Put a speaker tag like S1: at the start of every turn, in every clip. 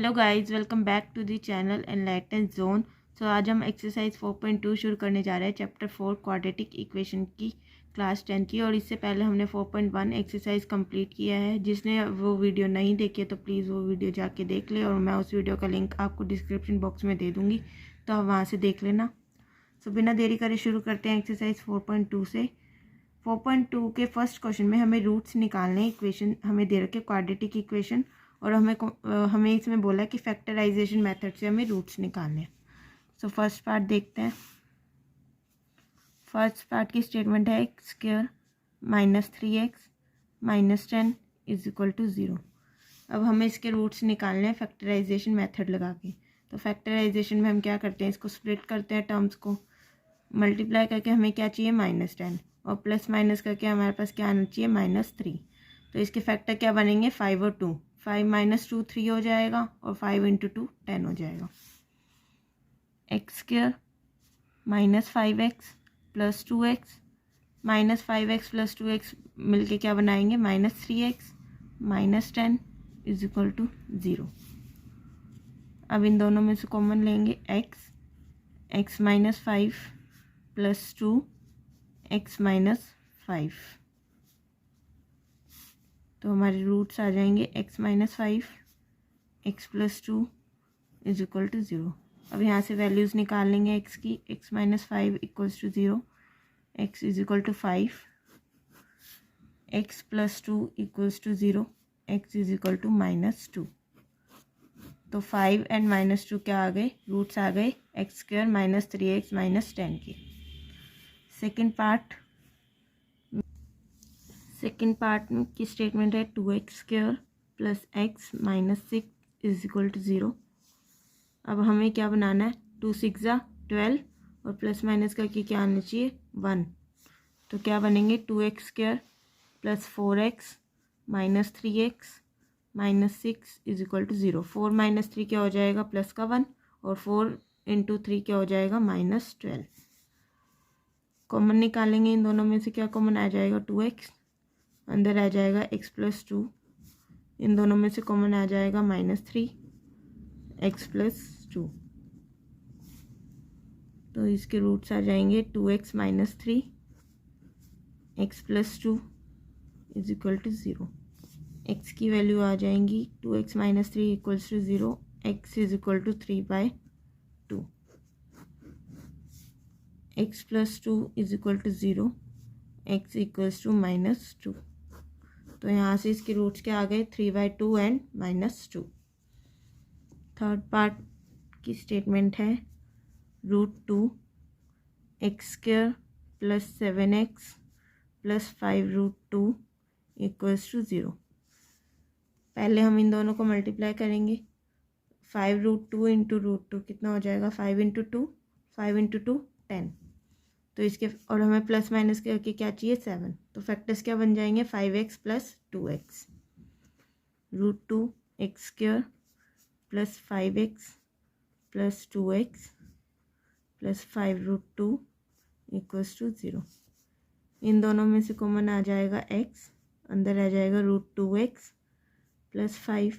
S1: Hello guys, welcome back to the channel enlighten zone. So आज हम exercise 4.2 शुरू करने जा रहे हैं, चैप्टर 4 क्वाड्रेटिक इक्वेशन की, क्लास 10 की। और इससे पहले हमने 4.1 एक्सरसाइज कंप्लीट किया है। जिसने वो वीडियो नहीं देखी है तो प्लीज़ वो वीडियो जाके देख ले, और मैं उस वीडियो का लिंक आपको डिस्क्रिप्शन बॉक्स में दे दूँगी, तो आप वहाँ से देख लेना। सो बिना देरी करे शुरू करते हैं एक्सरसाइज 4.2 से। 4.2 के फर्स्ट क्वेश्चन में हमें रूट्स निकालने हैं। इक्वेशन हमें दे रखे क्वाड्रेटिक इक्वेशन, और हमें इसमें बोला कि फैक्टराइजेशन मेथड से हमें रूट्स निकालने हैं। सो फर्स्ट पार्ट देखते हैं। फर्स्ट पार्ट की स्टेटमेंट है x square minus 3x minus 10 is equal to 0। अब हमें इसके रूट्स निकालने हैं फैक्टराइजेशन मेथड लगा के। तो फैक्टराइजेशन में हम क्या करते हैं, इसको स्प्लिट करते हैं, टर्म्स को मल्टीप्लाई करके हमें क्या चाहिए -10, और प्लस माइनस करके हमारे पास क्या आना चाहिए -3। तो इसके फैक्टर क्या बनेंगे 5 और 2। 5 माइनस 2 3 हो जाएगा, और 5 इंटू 2 10 हो जाएगा। X square minus 5x plus 2x minus 5x plus 2x मिलके क्या बनाएंगे -3x minus 10 is equal to 0। अब इन दोनों में से कॉमन लेंगे x minus 5 plus 2 x minus 5। तो हमारे रूट्स आ जाएंगे x minus 5 x plus 2 is equal to 0। अब यहाँ से वैल्यूज़ निकाल लेंगे x की। x minus 5 equals to 0, x is equal to 5, x plus 2 equals to 0, x is equal to -2। तो 5 एंड -2 क्या आ गए, रूट्स आ गए x square minus 3x minus 10 के। सेकेंड पार्ट की स्टेटमेंट है 2x square plus x minus 6 is equal to 0। अब हमें क्या बनाना है, 2 6 12, और प्लस माइनस करके क्या आना चाहिए 1। तो क्या बनेंगे 2x square plus 4x minus 3x minus 6 is equal to 0। 4 minus 3 क्या हो जाएगा, प्लस का 1, और 4 इंटू 3 क्या हो जाएगा -12। कॉमन निकालेंगे इन दोनों में से, क्या कॉमन आ जाएगा 2x, अंदर आ जाएगा x प्लस 2, इन दोनों में से कॉमन आ जाएगा -3 x प्लस 2। तो इसके रूट्स आ जाएंगे 2x minus 3 x plus 2 is equal to 0। x की वैल्यू आ जाएंगी 2x minus 3 equals to 0, x is equal to 3/2, x plus 2 is equal to 0, x equals to -2। तो यहाँ से इसके रूट्स क्या आ गए 3/2 एंड -2। थर्ड पार्ट की स्टेटमेंट है √2 x square plus 7x plus 5√2 equals to 0। पहले हम इन दोनों को मल्टीप्लाई करेंगे। 5√2 इंटू √2 कितना हो जाएगा, 5 इंटू 2, 5 इंटू 2 10। तो इसके, और हमें प्लस माइनस करके क्या चाहिए 7। तो फैक्टर्स क्या बन जाएंगे 5x plus 2x। √2 x square plus 5x plus 2x plus 5√2 equals to 0। इन दोनों में से कॉमन आ जाएगा x, अंदर आ जाएगा √2x प्लस 5,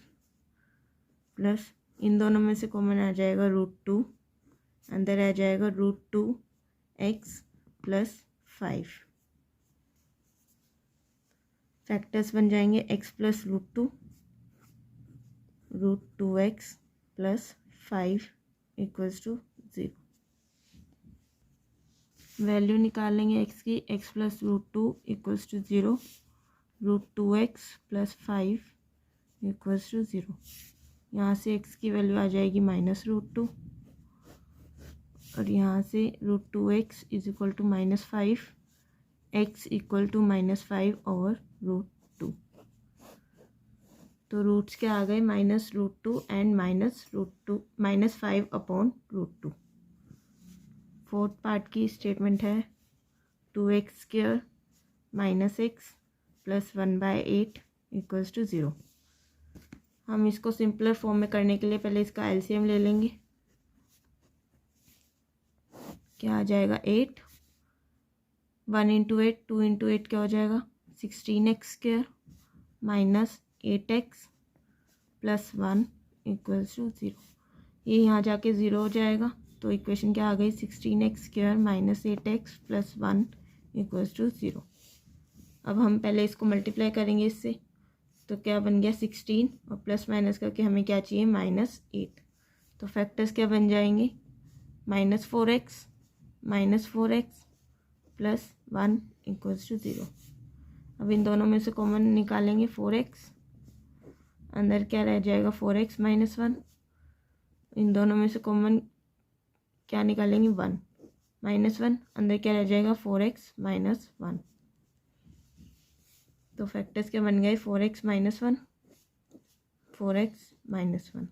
S1: प्लस इन दोनों में से कॉमन आ जाएगा √2, अंदर आ जाएगा √2x प्लस 5। फैक्टर्स बन जाएंगे x plus √2x plus 5 equals to 0। Value निकालेंगे x की। x plus √2 equals to 0, √2x plus 5 equals to 0। यहाँ से x की वैल्यू आ जाएगी -√2, और यहाँ से √2x is equal to -5, x equal to -5 over √2। तो रूट्स क्या आ गए -√2 एंड -5 अपॉन √2। फोर्थ पार्ट की स्टेटमेंट है 2x स्क्वायर minus x plus 1/8 equals to 0। हम इसको सिंपलर फॉर्म में करने के लिए पहले इसका एलसीएम ले लेंगे। क्या आ जाएगा 8, 1 इंटू 8, 2 इंटू 8 क्या हो जाएगा 16x square minus 8x plus 1 equals to 0। ये यहाँ जाके 0 हो जाएगा, तो इक्वेशन क्या आ गई 16x² minus 8x plus 1 equals to 0। अब हम पहले इसको मल्टीप्लाई करेंगे इससे, तो क्या बन गया 16 और प्लस माइनस करके हमें क्या चाहिए -8। तो फैक्टर्स क्या बन जाएंगे -4x प्लस 1 इक्वल्स टू 0। अब इन दोनों में से कॉमन निकालेंगे 4x, अंदर क्या रह जाएगा 4x माइनस 1। इन दोनों में से कॉमन क्या निकालेंगे 1 माइनस 1, अंदर क्या रह जाएगा 4x माइनस 1। तो फैक्टर्स क्या बन गए 4x माइनस 1, 4x माइनस 1।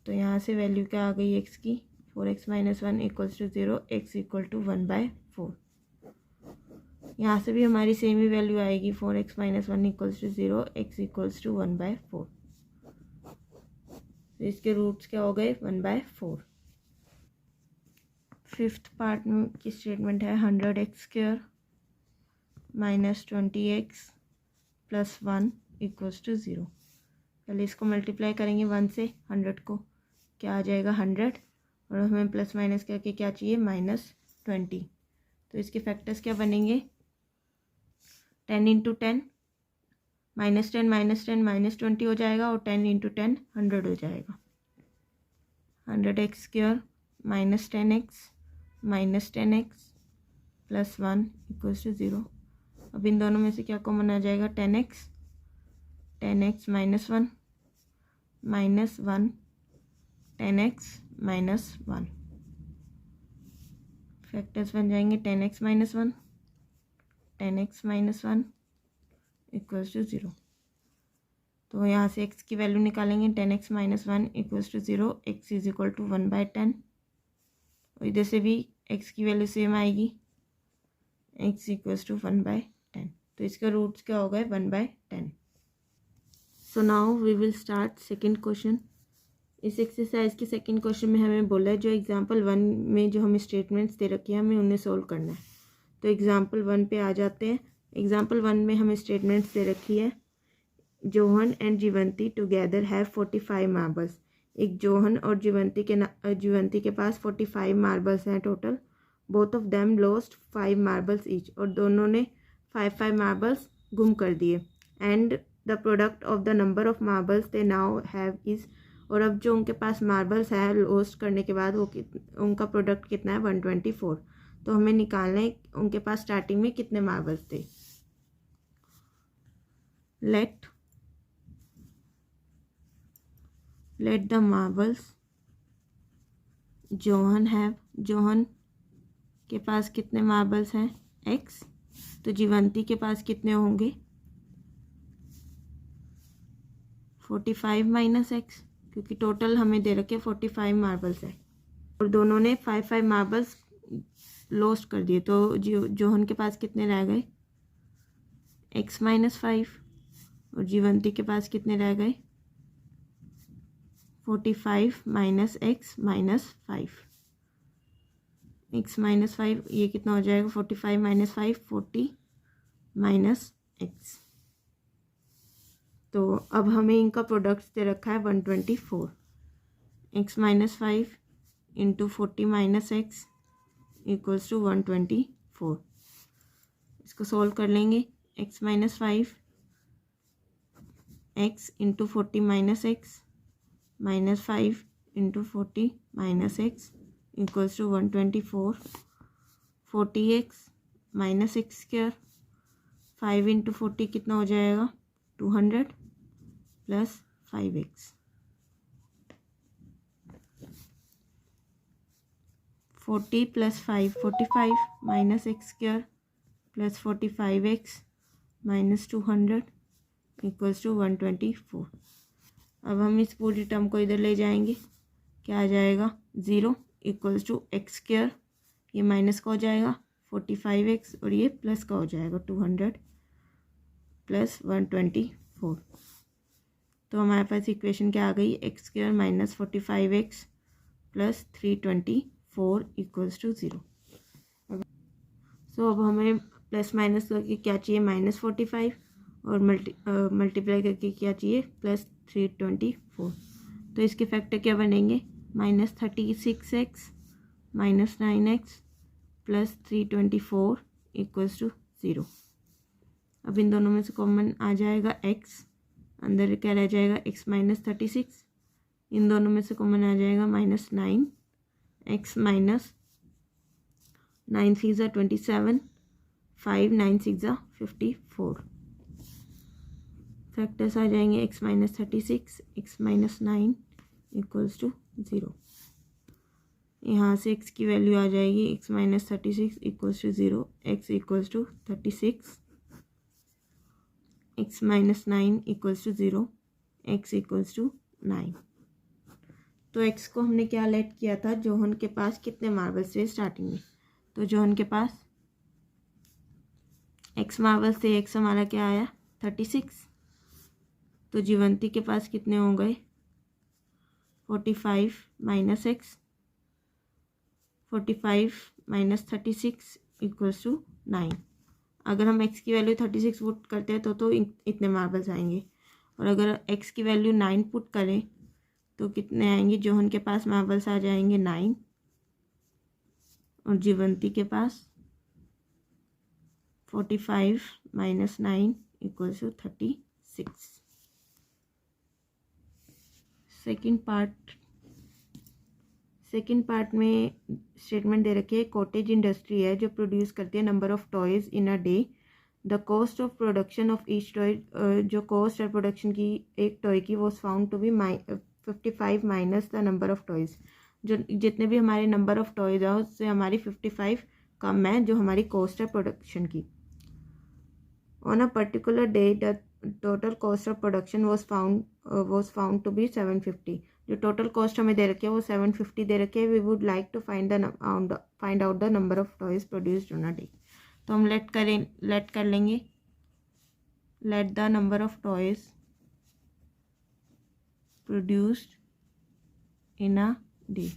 S1: तो यहाँ से वैल्यू क्या आ गई x की 4x minus 1 equals to 0, x equal to 1/4। यहाँ से भी हमारी सेम ही वैल्यू आएगी 4x minus 1 equals to 0, x equals to 1/4। तो इसके रूट्स क्या हो गए 1/4। फिफ्थ पार्ट में की स्टेटमेंट है 100x² minus 20x plus 1 equals to 0। पहले इसको मल्टीप्लाई करेंगे 1 से, 100 को क्या आ जाएगा 100, और हमें प्लस माइनस करके क्या चाहिए -20। तो इसके फैक्टर्स क्या बनेंगे 10 इंटू 10 -10 -20 हो जाएगा, और 10 इंटू 10 100 हो जाएगा। 100x² minus 10x plus 1 equals to 0। अब इन दोनों में से क्या कॉमन आ जाएगा 10x minus 1 10x minus 1। Factors बन जाएंगे 10x माइनस 1 इक्वल्स टू 0। तो यहाँ से x की वैल्यू निकालेंगे 10x minus 1 equals to 0, x is equal to 1/10। और इधर से भी x की वैल्यू सेम आएगी, x इक्वल्स टू 1/10। तो इसका रूट्स क्या हो गए 1/10। So now we will start second question. इस एक्सरसाइज के सेकेंड क्वेश्चन में हमें बोला है जो एग्जाम्पल 1 में जो हमें स्टेटमेंट्स दे रखी है हमें उन्हें सोल्व करना है। तो एग्जाम्पल 1 पे आ जाते हैं। एग्जाम्पल 1 में हमें स्टेटमेंट्स दे रखी है Johan and Jeevanti together have 45 marbles. एक जोहन और जीवंती के पास 45 मार्बल्स हैं total. Both of them lost 5 marbles each, और दोनों ने 5 मार्बल्स गुम कर दिए। And the product of the number of marbles they now have is, और अब जो उनके पास मार्बल्स है लॉस्ट करने के बाद वो उनका प्रोडक्ट कितना है 124। तो हमें निकालना है उनके पास स्टार्टिंग में कितने मार्बल्स थे। Let the marbles Johan have, Johan के पास कितने मार्बल्स हैं x, तो जीवंती के पास कितने होंगे 45 माइनस x, क्योंकि टोटल हमें दे रखे 45 मार्बल्स है और दोनों ने 5 मार्बल्स लॉस्ट कर दिए। तो जोहन के पास कितने रह गए x माइनस 5, और जीवंती के पास कितने रह गए 45 minus x minus 5। x minus 5 ये कितना हो जाएगा 45 माइनस 5 40 माइनस x। तो अब हमें इनका प्रोडक्ट्स दे रखा है 124। x minus 5 into 40 minus x equals to 124। इसको सॉल्व कर लेंगे। x minus 5 x into 40 minus x minus 5 into 40 minus x equals to 124। 40x minus x² 5 into 40 कितना हो जाएगा 200 plus 5x। 40 plus 5 45 minus x² plus 45x minus 200 equals to 124। अब हम इस पूरी टर्म को इधर ले जाएंगे, क्या आ जाएगा 0 इक्वल्स टू x², ये माइनस का हो जाएगा 45x और ये प्लस का हो जाएगा 200 प्लस 124। तो हमारे पास इक्वेशन क्या आ गई x² minus 45x plus 324 equals to 0। So अब हमें प्लस माइनस करके क्या चाहिए -45 और मल्टीप्लाई करके क्या चाहिए 324। तो इसके फैक्टर क्या बनेंगे, -36x -9x plus 324 equals to 0। अब इन दोनों में से कॉमन आ जाएगा x, अंदर क्या रह जाएगा x -36, इन दोनों में से कॉमन आ जाएगा -9 x माइनस 9 6 27 5 9 6 54। फैक्टर्स आ जाएंगे x -36 x -9 इक्वल्स टू 0। यहाँ से x की वैल्यू आ जाएगी x -36 equals to 0, x equals to 36, x -9 equals to 0, x equals to 9। तो x को हमने क्या लेट किया था, जोहन के पास कितने मार्बल्स थे स्टार्टिंग में। तो जोहन के पास x मार्बल्स थे, x हमारा क्या आया 36। तो जीवंती के पास कितने हो गए 45 minus x, 45 minus 36 equals to 9। अगर हम x की वैल्यू 36 पुट करते हैं तो इतने मार्बल्स आएंगे, और अगर x की वैल्यू 9 पुट करें तो कितने आएंगे, जोहन के पास मार्बल्स आ जाएंगे 9 और जीवंती के पास 45 minus 9 equals to 36। Second part में स्टेटमेंट दे रखी है, कॉटेज इंडस्ट्री है जो प्रोड्यूस करती है number of toys in a day. The cost of production of each toy, जो कॉस्ट है प्रोडक्शन की एक टॉय की, वो found to be 55 minus the number of toys. जो जितने भी हमारे नंबर ऑफ टॉयज़ है उससे हमारी 55 कम है जो हमारी कॉस्ट है प्रोडक्शन की। On a particular day the total cost of production was found to be 750। जो टोटल कॉस्ट हमें दे रखी है वो 750 दे रखी है। We would like to find out the number of toys produced on a day. तो हम लेट कर लेंगे, let the number of toys produced in a day.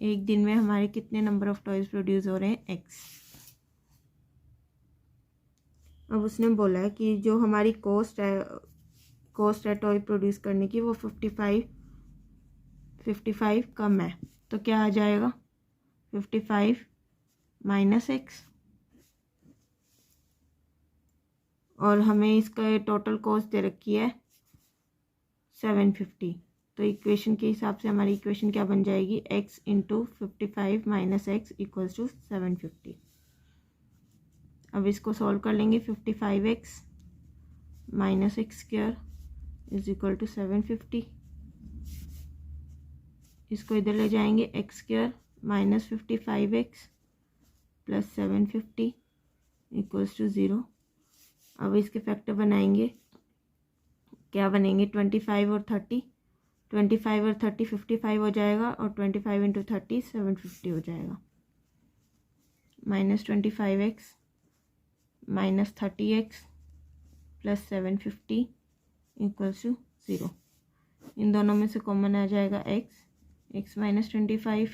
S1: एक दिन में हमारे कितने नंबर ऑफ टॉयज़ प्रोड्यूस हो रहे हैं x। अब उसने बोला है कि जो हमारी कॉस्ट है टॉय प्रोड्यूस करने की वो 55 कम है। तो क्या आ जाएगा 55 माइनस x, और हमें इसका टोटल कॉस्ट दे रखी है 750। तो इक्वेशन के हिसाब से हमारी इक्वेशन क्या बन जाएगी, x into 55 minus x equals to 750। अब इसको सॉल्व कर लेंगे, 55x minus x square is equal to 750। इसको इधर ले जाएंगे, x square minus 55x plus 750 equals to 0। अब इसके फैक्टर बनाएंगे, क्या बनेंगे 25 और 30, 25 और 30 55 हो जाएगा, और 25 इंटू 30 750 हो जाएगा। Minus 25x minus 30x plus 750 equals to 0। इन दोनों में से कॉमन आ जाएगा x minus 25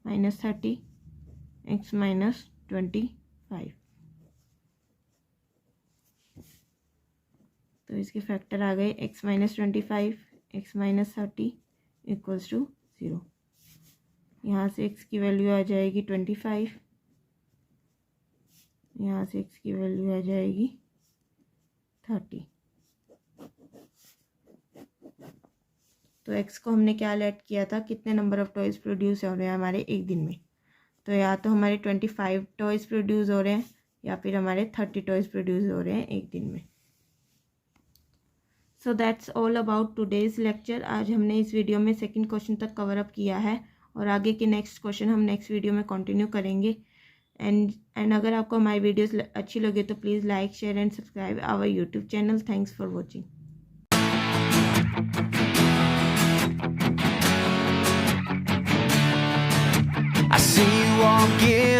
S1: minus 30 x minus 25। तो इसके फैक्टर आ गए x minus 25 x minus 30 equals to 0। यहाँ से x की वैल्यू आ जाएगी 25, यहाँ से x की वैल्यू आ जाएगी 30। तो x को हमने क्या लेट किया था, कितने नंबर ऑफ टॉयज़ प्रोड्यूस हो रहे हैं हमारे एक दिन में। तो या तो हमारे 25 टॉयज़ प्रोड्यूस हो रहे हैं या फिर हमारे 30 टॉयज़ प्रोड्यूस हो रहे हैं एक दिन में। So that's all about today's lecture. आज हमने इस वीडियो में सेकंड क्वेश्चन तक कवर अप किया है, और आगे के नेक्स्ट क्वेश्चन हम नेक्स्ट वीडियो में कंटिन्यू करेंगे। एंड अगर आपको हमारी वीडियोस अच्छी लगे तो please like share and subscribe our YouTube channel. Thanks for watching.
S2: I see you walking